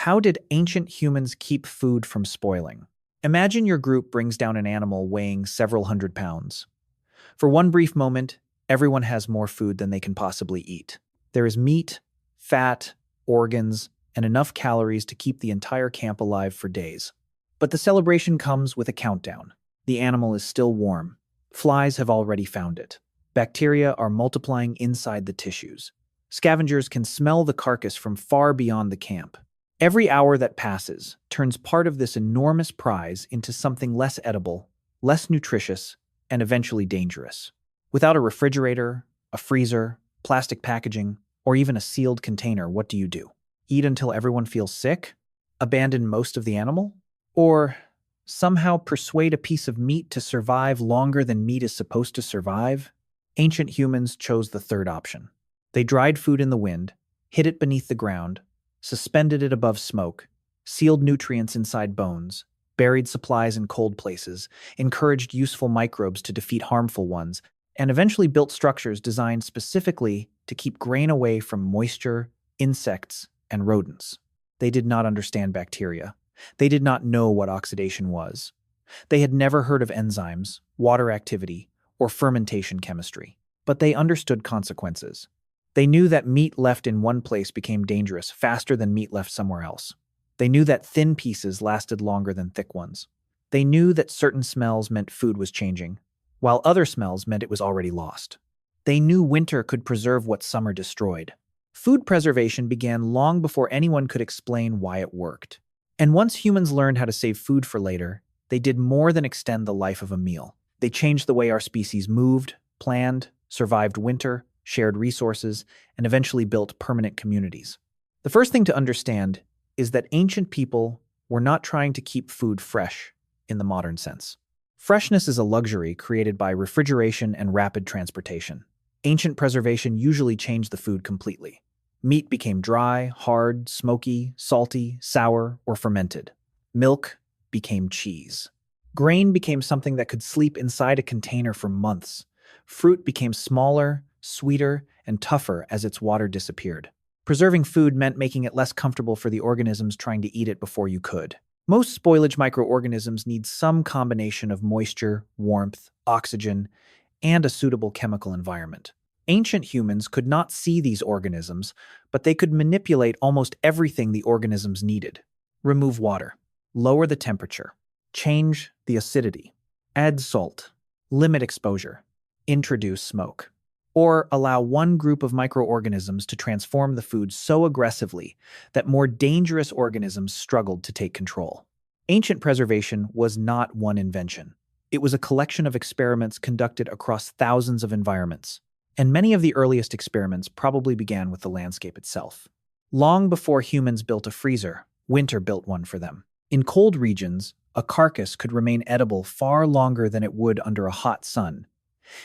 How did ancient humans keep food from spoiling? Imagine your group brings down an animal weighing several hundred pounds. For one brief moment, everyone has more food than they can possibly eat. There is meat, fat, organs, and enough calories to keep the entire camp alive for days. But the celebration comes with a countdown. The animal is still warm. Flies have already found it. Bacteria are multiplying inside the tissues. Scavengers can smell the carcass from far beyond the camp. Every hour that passes turns part of this enormous prize into something less edible, less nutritious, and eventually dangerous. Without a refrigerator, a freezer, plastic packaging, or even a sealed container, what do you do? Eat until everyone feels sick? Abandon most of the animal? Or somehow persuade a piece of meat to survive longer than meat is supposed to survive? Ancient humans chose the third option. They dried food in the wind, hid it beneath the ground, suspended it above smoke, sealed nutrients inside bones, buried supplies in cold places, encouraged useful microbes to defeat harmful ones, and eventually built structures designed specifically to keep grain away from moisture, insects, and rodents. They did not understand bacteria. They did not know what oxidation was. They had never heard of enzymes, water activity, or fermentation chemistry. But they understood consequences. They knew that meat left in one place became dangerous faster than meat left somewhere else. They knew that thin pieces lasted longer than thick ones. They knew that certain smells meant food was changing, while other smells meant it was already lost. They knew winter could preserve what summer destroyed. Food preservation began long before anyone could explain why it worked. And once humans learned how to save food for later, they did more than extend the life of a meal. They changed the way our species moved, planned, survived winter, shared resources, and eventually built permanent communities. The first thing to understand is that ancient people were not trying to keep food fresh in the modern sense. Freshness is a luxury created by refrigeration and rapid transportation. Ancient preservation usually changed the food completely. Meat became dry, hard, smoky, salty, sour, or fermented. Milk became cheese. Grain became something that could sleep inside a container for months. Fruit became smaller, sweeter, and tougher as its water disappeared. Preserving food meant making it less comfortable for the organisms trying to eat it before you could. Most spoilage microorganisms need some combination of moisture, warmth, oxygen, and a suitable chemical environment. Ancient humans could not see these organisms, but they could manipulate almost everything the organisms needed. Remove water, lower the temperature, change the acidity, add salt, limit exposure, introduce smoke, or allow one group of microorganisms to transform the food so aggressively that more dangerous organisms struggled to take control. Ancient preservation was not one invention. It was a collection of experiments conducted across thousands of environments, and many of the earliest experiments probably began with the landscape itself. Long before humans built a freezer, winter built one for them. In cold regions, a carcass could remain edible far longer than it would under a hot sun.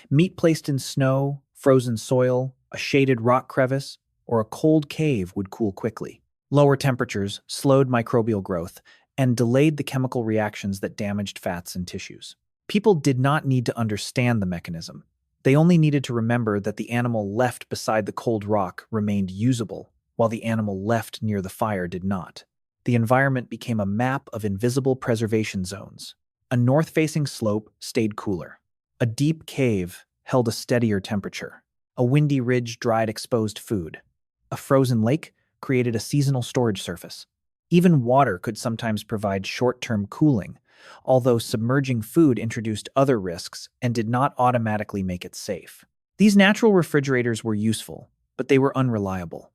Meat placed in snow, frozen soil, a shaded rock crevice, or a cold cave would cool quickly. Lower temperatures slowed microbial growth and delayed the chemical reactions that damaged fats and tissues. People did not need to understand the mechanism. They only needed to remember that the animal left beside the cold rock remained usable, while the animal left near the fire did not. The environment became a map of invisible preservation zones. A north-facing slope stayed cooler. A deep cave held a steadier temperature. A windy ridge dried exposed food. A frozen lake created a seasonal storage surface. Even water could sometimes provide short-term cooling, although submerging food introduced other risks and did not automatically make it safe. These natural refrigerators were useful, but they were unreliable.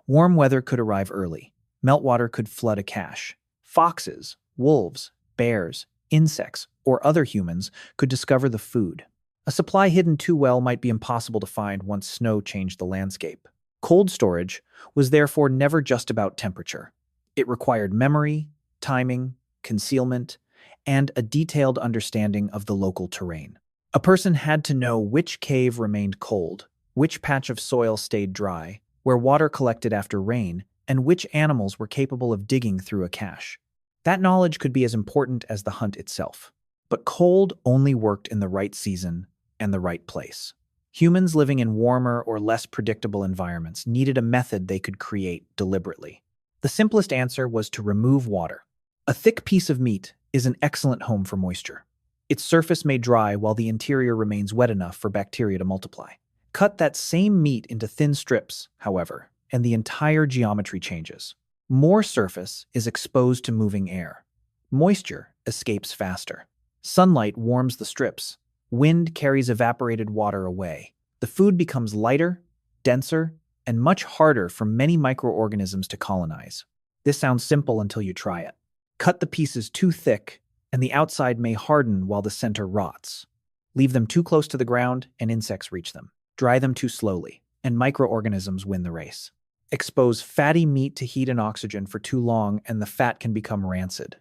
Warm weather could arrive early. Meltwater could flood a cache. Foxes, wolves, bears, insects, or other humans could discover the food. A supply hidden too well might be impossible to find once snow changed the landscape. Cold storage was therefore never just about temperature. It required memory, timing, concealment, and a detailed understanding of the local terrain. A person had to know which cave remained cold, which patch of soil stayed dry, where water collected after rain, and which animals were capable of digging through a cache. That knowledge could be as important as the hunt itself. But cold only worked in the right season and the right place. Humans living in warmer or less predictable environments needed a method they could create deliberately. The simplest answer was to remove water. A thick piece of meat is an excellent home for moisture. Its surface may dry while the interior remains wet enough for bacteria to multiply. Cut that same meat into thin strips, however, and the entire geometry changes. More surface is exposed to moving air. Moisture escapes faster. Sunlight warms the strips. Wind carries evaporated water away. The food becomes lighter, denser, and much harder for many microorganisms to colonize. This sounds simple until you try it. Cut the pieces too thick, and the outside may harden while the center rots. Leave them too close to the ground, and insects reach them. Dry them too slowly, and microorganisms win the race. Expose fatty meat to heat and oxygen for too long, and the fat can become rancid.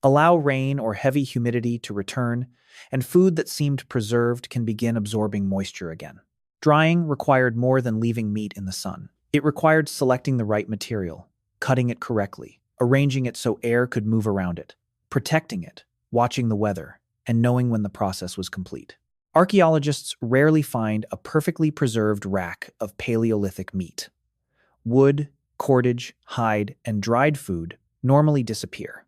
Allow rain or heavy humidity to return, and food that seemed preserved can begin absorbing moisture again. Drying required more than leaving meat in the sun. It required selecting the right material, cutting it correctly, arranging it so air could move around it, protecting it, watching the weather, and knowing when the process was complete. Archaeologists rarely find a perfectly preserved rack of Paleolithic meat. Wood, cordage, hide, and dried food normally disappear.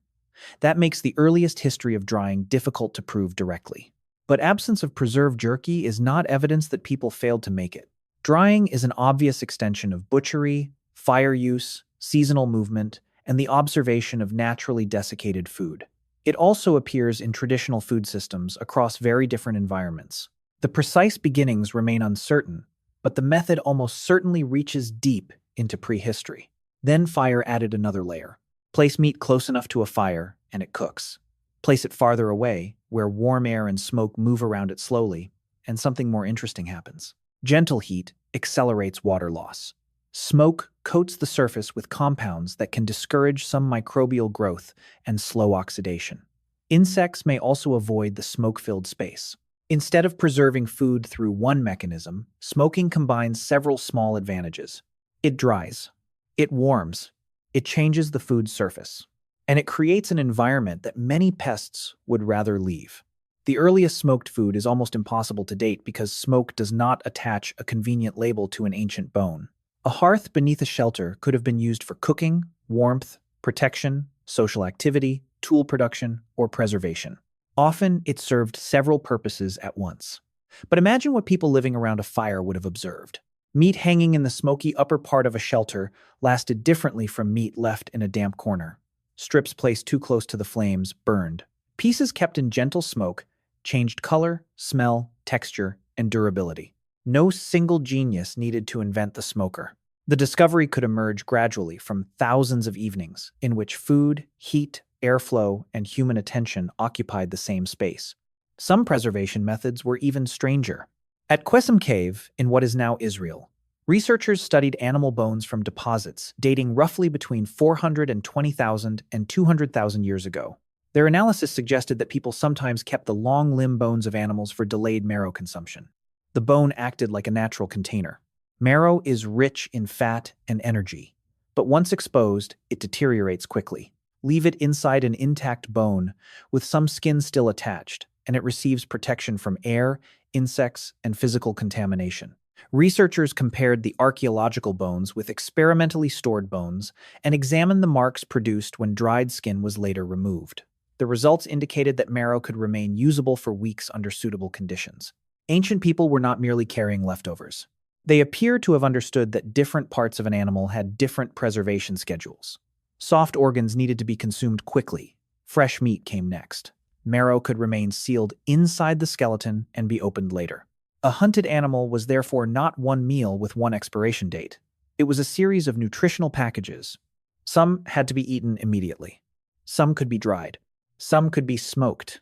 That makes the earliest history of drying difficult to prove directly. But absence of preserved jerky is not evidence that people failed to make it. Drying is an obvious extension of butchery, fire use, seasonal movement, and the observation of naturally desiccated food. It also appears in traditional food systems across very different environments. The precise beginnings remain uncertain, but the method almost certainly reaches deep into prehistory. Then fire added another layer. Place meat close enough to a fire, and it cooks. Place it farther away, where warm air and smoke move around it slowly, and something more interesting happens. Gentle heat accelerates water loss. Smoke coats the surface with compounds that can discourage some microbial growth and slow oxidation. Insects may also avoid the smoke-filled space. Instead of preserving food through one mechanism, smoking combines several small advantages. It dries. It warms. It changes the food's surface. And it creates an environment that many pests would rather leave. The earliest smoked food is almost impossible to date because smoke does not attach a convenient label to an ancient bone. A hearth beneath a shelter could have been used for cooking, warmth, protection, social activity, tool production, or preservation. Often, it served several purposes at once. But imagine what people living around a fire would have observed. Meat hanging in the smoky upper part of a shelter lasted differently from meat left in a damp corner. Strips placed too close to the flames burned. Pieces kept in gentle smoke changed color, smell, texture, and durability. No single genius needed to invent the smoker. The discovery could emerge gradually from thousands of evenings in which food, heat, airflow, and human attention occupied the same space. Some preservation methods were even stranger. At Qesem Cave, in what is now Israel, researchers studied animal bones from deposits dating roughly between 420,000 and 200,000 years ago. Their analysis suggested that people sometimes kept the long limb bones of animals for delayed marrow consumption. The bone acted like a natural container. Marrow is rich in fat and energy, but once exposed, it deteriorates quickly. Leave it inside an intact bone with some skin still attached, and it receives protection from air, insects, and physical contamination. Researchers compared the archaeological bones with experimentally stored bones and examined the marks produced when dried skin was later removed. The results indicated that marrow could remain usable for weeks under suitable conditions. Ancient people were not merely carrying leftovers. They appear to have understood that different parts of an animal had different preservation schedules. Soft organs needed to be consumed quickly. Fresh meat came next. Marrow could remain sealed inside the skeleton and be opened later. A hunted animal was therefore not one meal with one expiration date. It was a series of nutritional packages. Some had to be eaten immediately. Some could be dried. Some could be smoked.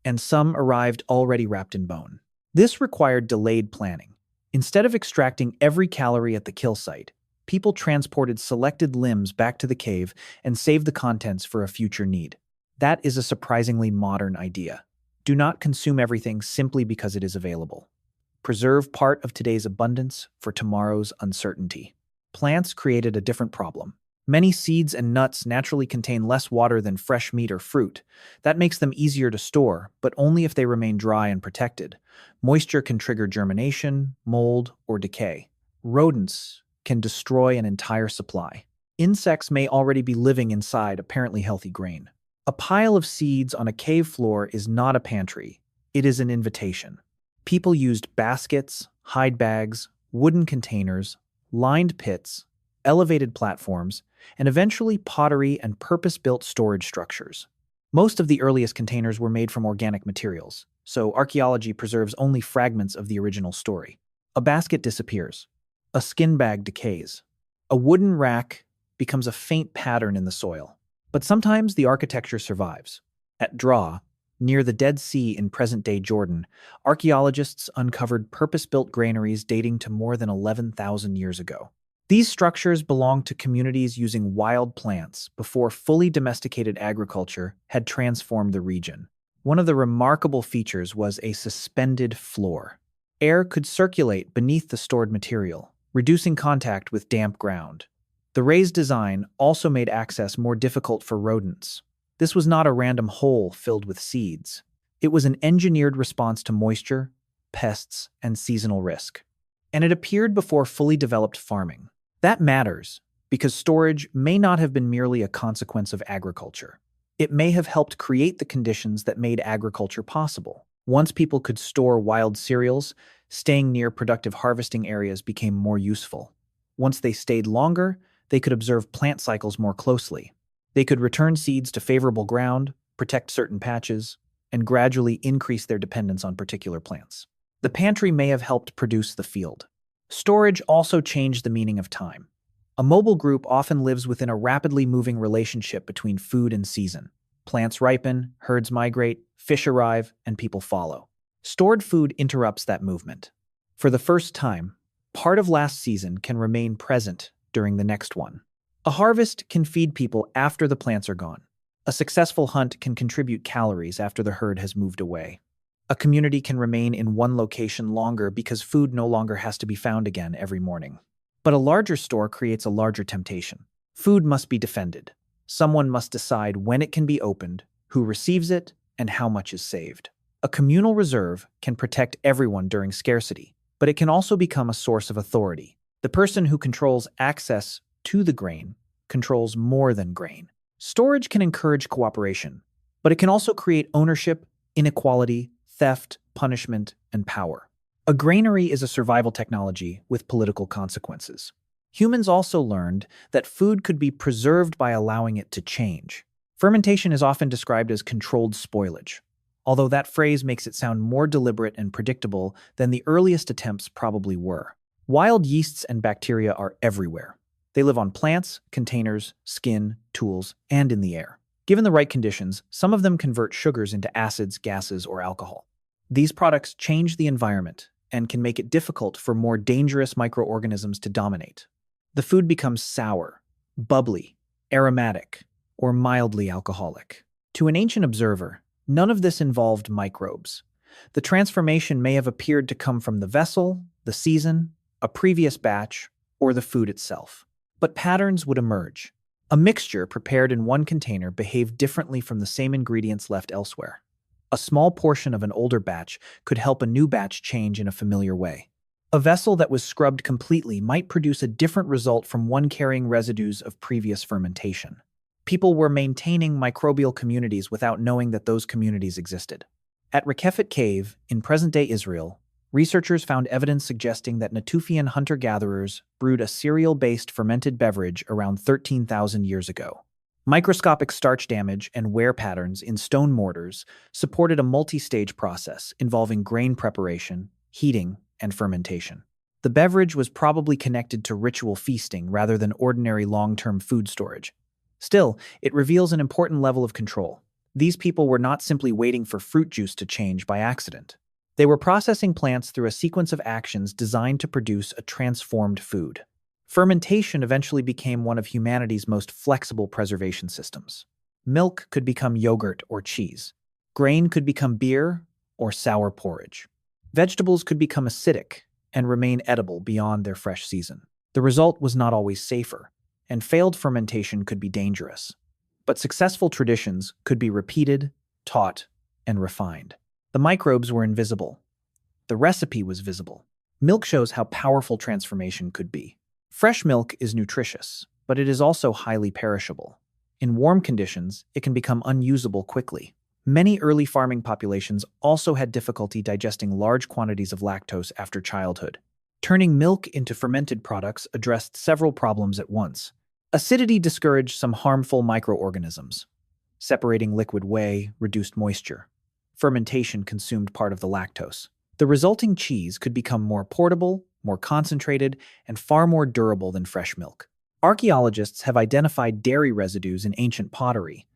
And some arrived already wrapped in bone. This required delayed planning. Instead of extracting every calorie at the kill site, people transported selected limbs back to the cave and saved the contents for a future need. That is a surprisingly modern idea. Do not consume everything simply because it is available. Preserve part of today's abundance for tomorrow's uncertainty. Plants created a different problem. Many seeds and nuts naturally contain less water than fresh meat or fruit. That makes them easier to store, but only if they remain dry and protected. Moisture can trigger germination, mold, or decay. Rodents can destroy an entire supply. Insects may already be living inside apparently healthy grain. A pile of seeds on a cave floor is not a pantry, it is an invitation. People used baskets, hide bags, wooden containers, lined pits, elevated platforms, and eventually pottery and purpose-built storage structures. Most of the earliest containers were made from organic materials, so archaeology preserves only fragments of the original story. A basket disappears. A skin bag decays. A wooden rack becomes a faint pattern in the soil. But sometimes the architecture survives. At Dhra, near the Dead Sea in present-day Jordan, archaeologists uncovered purpose-built granaries dating to more than 11,000 years ago. These structures belonged to communities using wild plants before fully domesticated agriculture had transformed the region. One of the remarkable features was a suspended floor. Air could circulate beneath the stored material, reducing contact with damp ground. The raised design also made access more difficult for rodents. This was not a random hole filled with seeds. It was an engineered response to moisture, pests, and seasonal risk. And it appeared before fully developed farming. That matters because storage may not have been merely a consequence of agriculture. It may have helped create the conditions that made agriculture possible. Once people could store wild cereals, staying near productive harvesting areas became more useful. Once they stayed longer, they could observe plant cycles more closely. They could return seeds to favorable ground, protect certain patches, and gradually increase their dependence on particular plants. The pantry may have helped produce the field. Storage also changed the meaning of time. A mobile group often lives within a rapidly moving relationship between food and season. Plants ripen, herds migrate, fish arrive, and people follow. Stored food interrupts that movement. For the first time, part of last season can remain present during the next one. A harvest can feed people after the plants are gone. A successful hunt can contribute calories after the herd has moved away. A community can remain in one location longer because food no longer has to be found again every morning. But a larger store creates a larger temptation. Food must be defended. Someone must decide when it can be opened, who receives it, and how much is saved. A communal reserve can protect everyone during scarcity, but it can also become a source of authority. The person who controls access to the grain controls more than grain. Storage can encourage cooperation, but it can also create ownership, inequality, theft, punishment, and power. A granary is a survival technology with political consequences. Humans also learned that food could be preserved by allowing it to change. Fermentation is often described as controlled spoilage, although that phrase makes it sound more deliberate and predictable than the earliest attempts probably were. Wild yeasts and bacteria are everywhere. They live on plants, containers, skin, tools, and in the air. Given the right conditions, some of them convert sugars into acids, gases, or alcohol. These products change the environment and can make it difficult for more dangerous microorganisms to dominate. The food becomes sour, bubbly, aromatic, or mildly alcoholic. To an ancient observer, none of this involved microbes. The transformation may have appeared to come from the vessel, the season, a previous batch, or the food itself. But patterns would emerge. A mixture prepared in one container behaved differently from the same ingredients left elsewhere. A small portion of an older batch could help a new batch change in a familiar way. A vessel that was scrubbed completely might produce a different result from one carrying residues of previous fermentation. People were maintaining microbial communities without knowing that those communities existed. At Qesem Cave, in present-day Israel, researchers found evidence suggesting that Natufian hunter-gatherers brewed a cereal-based fermented beverage around 13,000 years ago. Microscopic starch damage and wear patterns in stone mortars supported a multi-stage process involving grain preparation, heating, and fermentation. The beverage was probably connected to ritual feasting rather than ordinary long-term food storage. Still, it reveals an important level of control. These people were not simply waiting for fruit juice to change by accident. They were processing plants through a sequence of actions designed to produce a transformed food. Fermentation eventually became one of humanity's most flexible preservation systems. Milk could become yogurt or cheese. Grain could become beer or sour porridge. Vegetables could become acidic and remain edible beyond their fresh season. The result was not always safer, and failed fermentation could be dangerous. But successful traditions could be repeated, taught, and refined. The microbes were invisible. The recipe was visible. Milk shows how powerful transformation could be. Fresh milk is nutritious. but it is also highly perishable. In warm conditions, it can become unusable quickly. Many early farming populations also had difficulty digesting large quantities of lactose after childhood. Turning milk into fermented products addressed several problems at once. Acidity discouraged some harmful microorganisms. Separating liquid whey reduced moisture. Fermentation consumed part of the lactose. The resulting cheese could become more portable, more concentrated, and far more durable than fresh milk. Archaeologists have identified dairy residues in ancient pottery,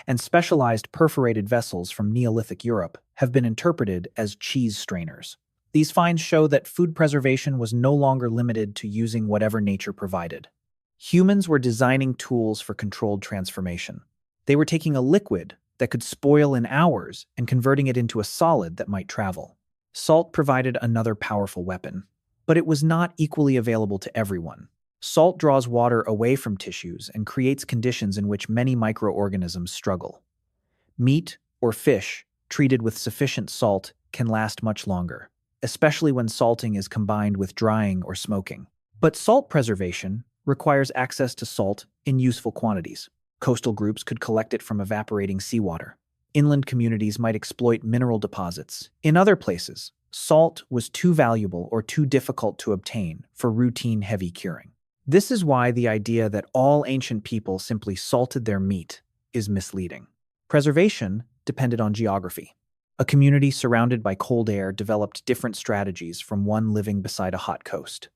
and specialized perforated vessels from Neolithic Europe have been interpreted as cheese strainers. These finds show that food preservation was no longer limited to using whatever nature provided. Humans were designing tools for controlled transformation. They were taking a liquid that could spoil in hours and converting it into a solid that might travel. Salt provided another powerful weapon, but it was not equally available to everyone. Salt draws water away from tissues and creates conditions in which many microorganisms struggle. Meat or fish treated with sufficient salt can last much longer, especially when salting is combined with drying or smoking. But salt preservation requires access to salt in useful quantities. Coastal groups could collect it from evaporating seawater. Inland communities might exploit mineral deposits. In other places, salt was too valuable or too difficult to obtain for routine heavy curing. This is why the idea that all ancient people simply salted their meat is misleading. Preservation depended on geography. A community surrounded by cold air developed different strategies from one living beside a hot coast.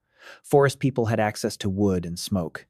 Forest people had access to wood and smoke.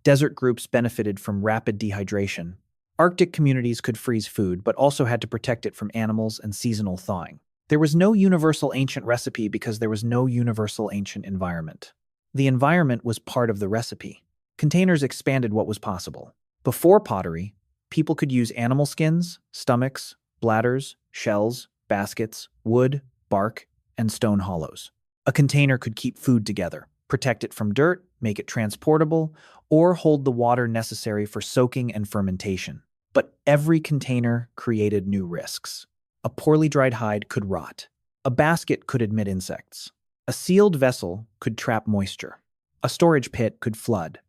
Desert groups benefited from rapid dehydration. Arctic communities could freeze food, but also had to protect it from animals and seasonal thawing. There was no universal ancient recipe because there was no universal ancient environment. The environment was part of the recipe. Containers expanded what was possible. Before pottery, people could use animal skins, stomachs, bladders, shells, baskets, wood, bark, and stone hollows. A container could keep food together, protect it from dirt, make it transportable, or hold the water necessary for soaking and fermentation. But every container created new risks. A poorly dried hide could rot. A basket could admit insects. A sealed vessel could trap moisture. A storage pit could flood.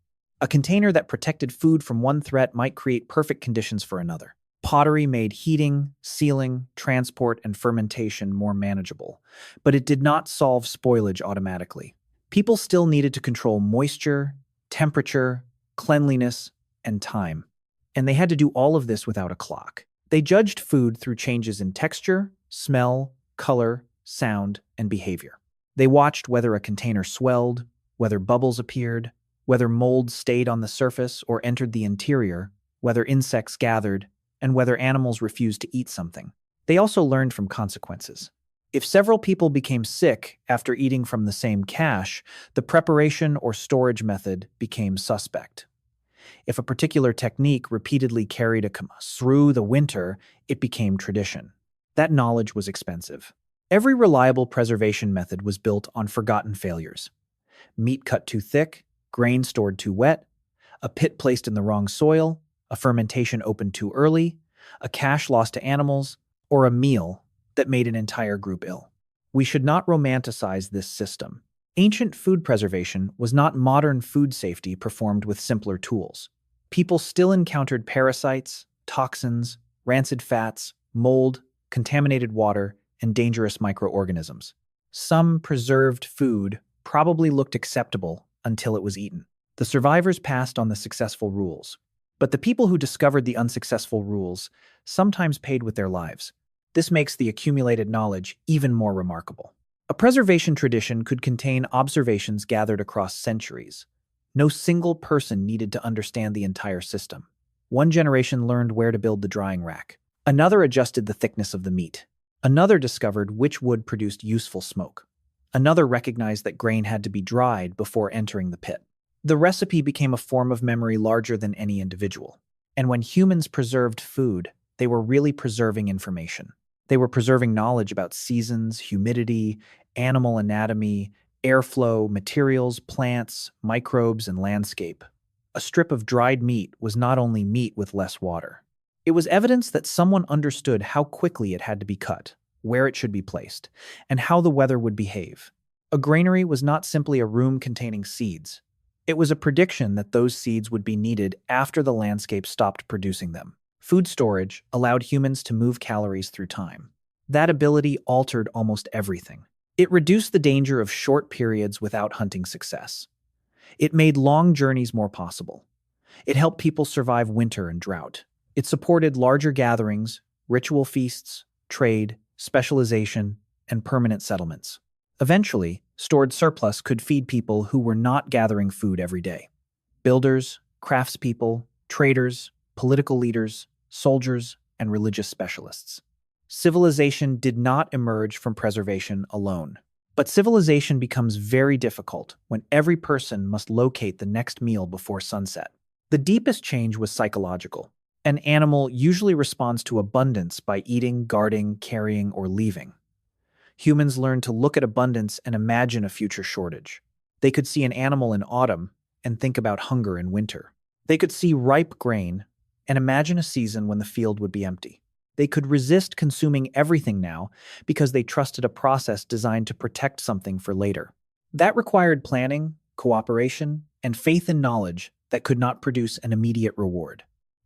A container that protected food from one threat might create perfect conditions for another. Pottery made heating, sealing, transport, and fermentation more manageable, but it did not solve spoilage automatically. People still needed to control moisture, temperature, cleanliness, and time. And they had to do all of this without a clock. They judged food through changes in texture, smell, color, sound, and behavior. They watched whether a container swelled, whether bubbles appeared, whether mold stayed on the surface or entered the interior, whether insects gathered, and whether animals refused to eat something. They also learned from consequences. If several people became sick after eating from the same cache, the preparation or storage method became suspect. If a particular technique repeatedly carried through the winter, it became tradition. That knowledge was expensive. Every reliable preservation method was built on forgotten failures. Meat cut too thick, grain stored too wet, a pit placed in the wrong soil, a fermentation opened too early, a cache lost to animals, or a meal that made an entire group ill. We should not romanticize this system. Ancient food preservation was not modern food safety performed with simpler tools. People still encountered parasites, toxins, rancid fats, mold, contaminated water, and dangerous microorganisms. Some preserved food probably looked acceptable until it was eaten. The survivors passed on the successful rules, but the people who discovered the unsuccessful rules sometimes paid with their lives. This makes the accumulated knowledge even more remarkable. A preservation tradition could contain observations gathered across centuries. No single person needed to understand the entire system. One generation learned where to build the drying rack. Another adjusted the thickness of the meat. Another discovered which wood produced useful smoke. Another recognized that grain had to be dried before entering the pit. The recipe became a form of memory larger than any individual. And when humans preserved food, they were really preserving information. They were preserving knowledge about seasons, humidity, animal anatomy, airflow, materials, plants, microbes, and landscape. A strip of dried meat was not only meat with less water. It was evidence that someone understood how quickly it had to be cut, where it should be placed, and how the weather would behave. A granary was not simply a room containing seeds. It was a prediction that those seeds would be needed after the landscape stopped producing them. Food storage allowed humans to move calories through time. That ability altered almost everything. It reduced the danger of short periods without hunting success. It made long journeys more possible. It helped people survive winter and drought. It supported larger gatherings, ritual feasts, trade, specialization, and permanent settlements. Eventually, stored surplus could feed people who were not gathering food every day. Builders, craftspeople, traders, political leaders, soldiers, and religious specialists. Civilization did not emerge from preservation alone. But civilization becomes very difficult when every person must locate the next meal before sunset. The deepest change was psychological. An animal usually responds to abundance by eating, guarding, carrying, or leaving. Humans learned to look at abundance and imagine a future shortage. They could see an animal in autumn and think about hunger in winter. They could see ripe grain and imagine a season when the field would be empty. They could resist consuming everything now because they trusted a process designed to protect something for later. That required planning, cooperation, and faith in knowledge that could not produce an immediate reward.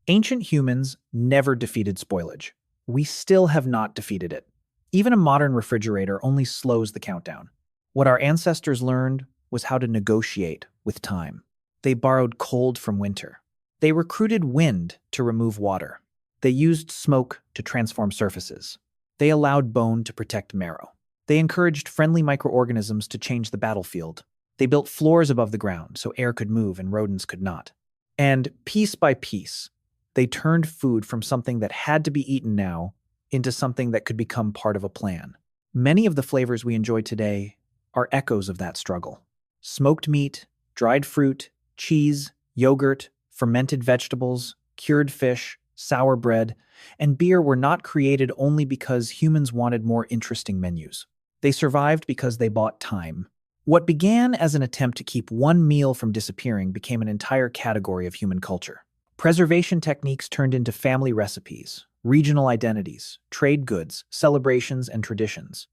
Ancient humans never defeated spoilage. We still have not defeated it. Even a modern refrigerator only slows the countdown. What our ancestors learned was how to negotiate with time. They borrowed cold from winter. They recruited wind to remove water. They used smoke to transform surfaces. They allowed bone to protect marrow. They encouraged friendly microorganisms to change the battlefield. They built floors above the ground so air could move and rodents could not. And piece by piece, they turned food from something that had to be eaten now into something that could become part of a plan. Many of the flavors we enjoy today are echoes of that struggle. Smoked meat, dried fruit, cheese, yogurt, fermented vegetables, cured fish, sour bread, and beer were not created only because humans wanted more interesting menus. They survived because they bought time. What began as an attempt to keep one meal from disappearing became an entire category of human culture. Preservation techniques turned into family recipes, regional identities, trade goods, celebrations, and traditions.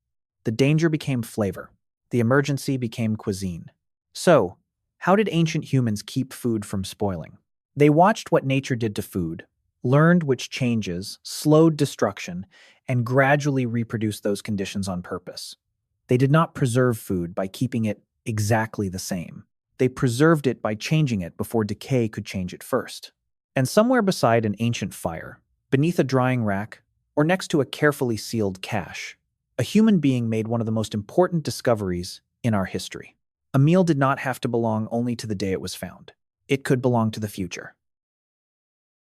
The danger became flavor. The emergency became cuisine. So, how did ancient humans keep food from spoiling? They watched what nature did to food, learned which changes slowed destruction, and gradually reproduced those conditions on purpose. They did not preserve food by keeping it exactly the same. They preserved it by changing it before decay could change it first. And somewhere beside an ancient fire, beneath a drying rack, or next to a carefully sealed cache, a human being made one of the most important discoveries in our history. A meal did not have to belong only to the day it was found. It could belong to the future.